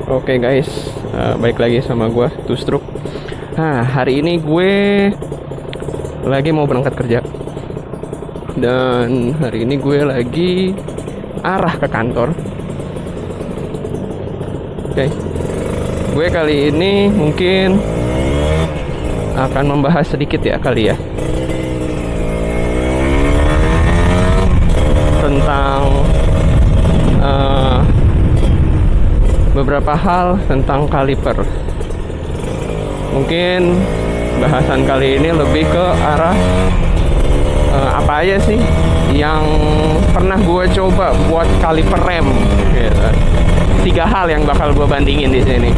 Oke guys, balik lagi sama gue Tustruk. Nah, hari ini gue lagi mau berangkat kerja. Dan hari ini gue lagi arah ke kantor. Oke, gue kali ini mungkin akan membahas sedikit ya kali ya tentang beberapa hal tentang kaliper. Mungkin bahasan kali ini lebih ke arah apa aja sih yang pernah gue coba buat kaliper rem gitu. 3 hal yang bakal gue bandingin di sini.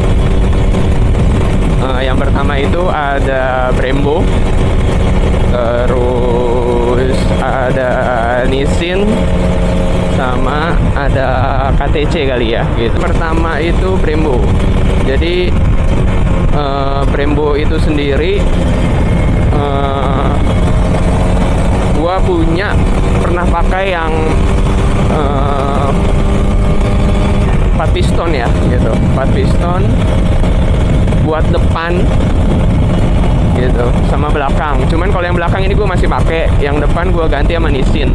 Yang pertama itu ada Brembo, terus ada Nissin, sama ada KTC kali ya gitu. Pertama itu Brembo. Jadi Brembo itu sendiri gua pernah pakai yang 4 piston ya gitu. 4 piston buat depan gitu sama belakang. Cuman kalau yang belakang ini gue masih pakai, yang depan gue ganti sama Nissin.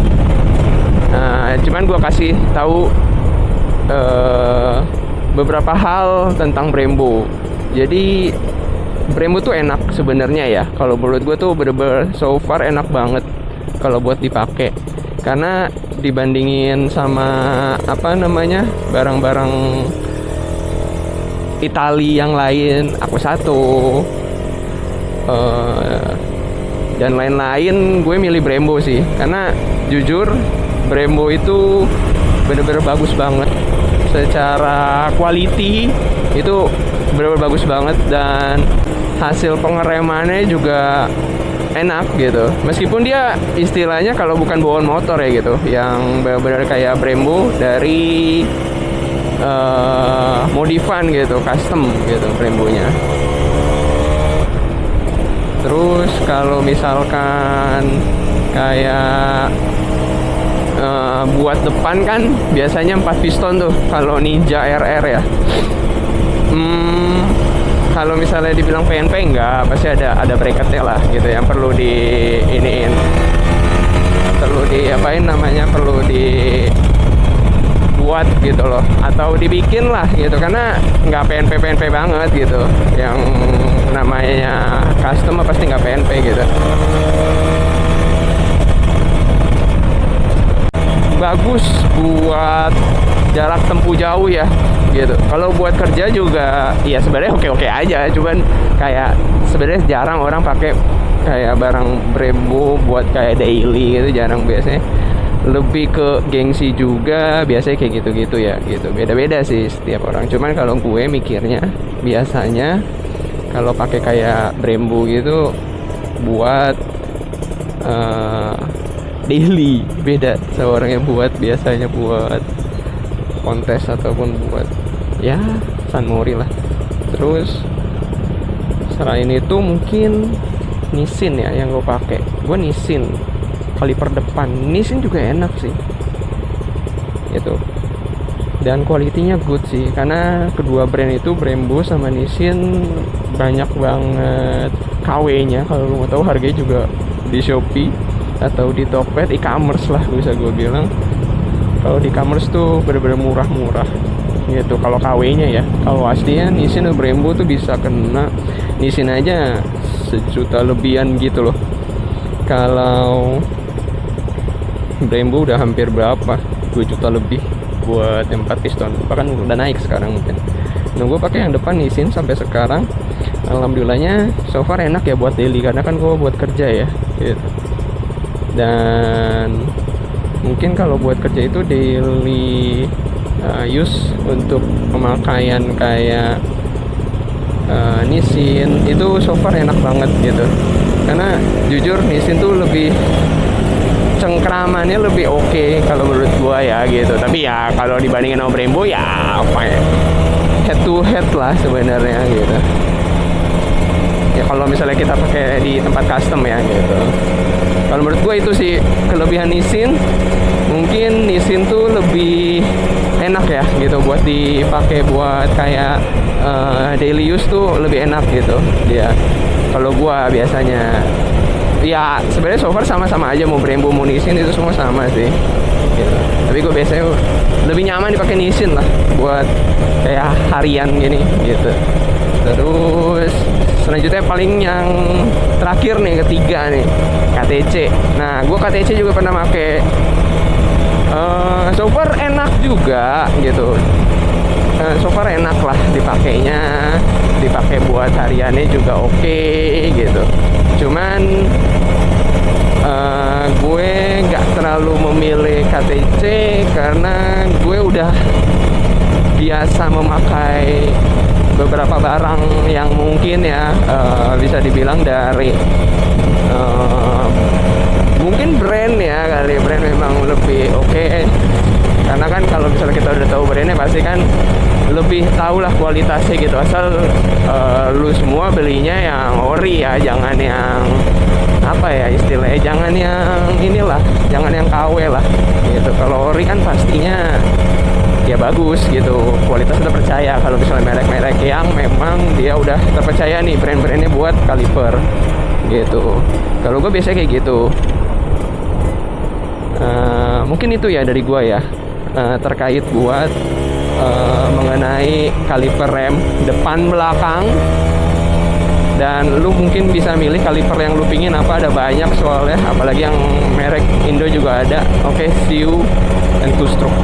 Cuman gue kasih tahu beberapa hal tentang Brembo. Jadi Brembo tuh enak sebenarnya ya. Kalau menurut gue tuh bener-bener so far enak banget kalau buat dipakai. Karena dibandingin sama barang-barang Itali yang lain, Aku Satu dan lain-lain, gue milih Brembo sih. Karena jujur Brembo itu bener-bener bagus banget. Secara quality itu bener-bener bagus banget. Dan hasil pengeremannya juga enak gitu. Meskipun dia istilahnya kalau bukan bawaan motor ya gitu, yang bener-bener kayak Brembo dari modifan gitu, custom gitu Brembonya. Terus kalau misalkan kayak buat depan kan biasanya 4 piston tuh kalau Ninja RR ya. Kalau misalnya dibilang PNP enggak, pasti ada bracketnya lah gitu yang perlu di iniin, perlu dibuat gitu loh, atau dibikin lah gitu, karena nggak PNP banget gitu. Yang namanya custom pasti nggak PNP gitu. Bagus buat jarak tempuh jauh ya gitu. Kalau buat kerja juga ya sebenarnya oke aja, cuman kayak sebenarnya jarang orang pakai kayak barang Brembo buat kayak daily gitu, jarang. Biasanya lebih ke gengsi juga, biasanya kayak gitu-gitu ya gitu. Beda-beda sih setiap orang. Cuman kalau gue mikirnya biasanya kalau pakai kayak Brembo gitu buat daily, beda sama orang yang biasanya buat kontes ataupun buat ya San Mori lah. Terus selain itu mungkin Nissin ya yang gue pakai. Gue Nissin kaliper depan. Nissin juga enak sih gitu, dan kualitinya good sih, karena kedua brand itu, Brembo sama Nissin, banyak banget KW-nya. Kalau lu mau tahu harganya juga di Shopee atau di Tokped, e-commerce lah bisa gue bilang. Kalau di e-commerce tuh bener-bener murah-murah gitu kalau KW-nya ya. Kalau aslinya Nissin atau Brembo tuh bisa kena, Nissin aja 1 juta lebihan gitu loh. Kalau Brembo udah hampir berapa, 2 juta lebih buat yang 4 piston, bahkan udah naik sekarang mungkin. Nah, gue pakai yang depan Nissin sampai sekarang. Alhamdulillahnya so far enak ya buat daily, karena kan gue buat kerja ya gitu. Dan mungkin kalau buat kerja itu daily use untuk pemakaian kayak Nissin itu so far enak banget gitu. Karena jujur Nissin tuh lebih cengkramannya lebih oke kalau menurut gua ya gitu. Tapi ya kalau dibandingin sama Brembo ya apa ya, head to head lah sebenarnya gitu. Ya kalau misalnya kita pakai di tempat custom ya gitu. Kalau menurut gue itu sih kelebihan Nissin. Mungkin Nissin tuh lebih enak ya gitu buat dipakai buat kayak daily use tuh lebih enak gitu dia. Kalau gua biasanya ya sebenarnya so far sama-sama aja, mau Brembo mau Nissin itu semua sama sih gitu. Tapi gue biasanya lebih nyaman dipakai Nissin lah buat kayak harian gini gitu. Terus selanjutnya paling yang terakhir nih, ketiga nih, KTC. Nah gue KTC juga pernah pakai, so far enak juga gitu. So far enak lah dipakainya, dipakai buat hariannya juga oke gitu. Cuman gue nggak terlalu memilih KTC karena gue udah biasa memakai beberapa barang yang mungkin ya bisa dibilang dari mungkin brand ya kali, brand memang lebih oke. Karena kan kalau misalnya kita udah tahu brandnya pasti kan lebih tahu lah kualitasnya gitu. Asal lu semua belinya yang ori ya, jangan yang apa ya istilahnya, jangan yang inilah, jangan yang KW lah gitu. Kalau ori kan pastinya ya bagus gitu, kualitas udah percaya. Kalau misalnya merek-merek yang memang dia udah terpercaya nih brand-brandnya buat kaliper gitu. Kalau gue biasanya kayak gitu. Mungkin itu ya dari gue ya, terkait buat mengenai kaliper rem depan belakang. Dan lu mungkin bisa milih kaliper yang lu pingin apa, ada banyak soalnya, apalagi yang merek Indo juga ada. Oke, see you and to stroke.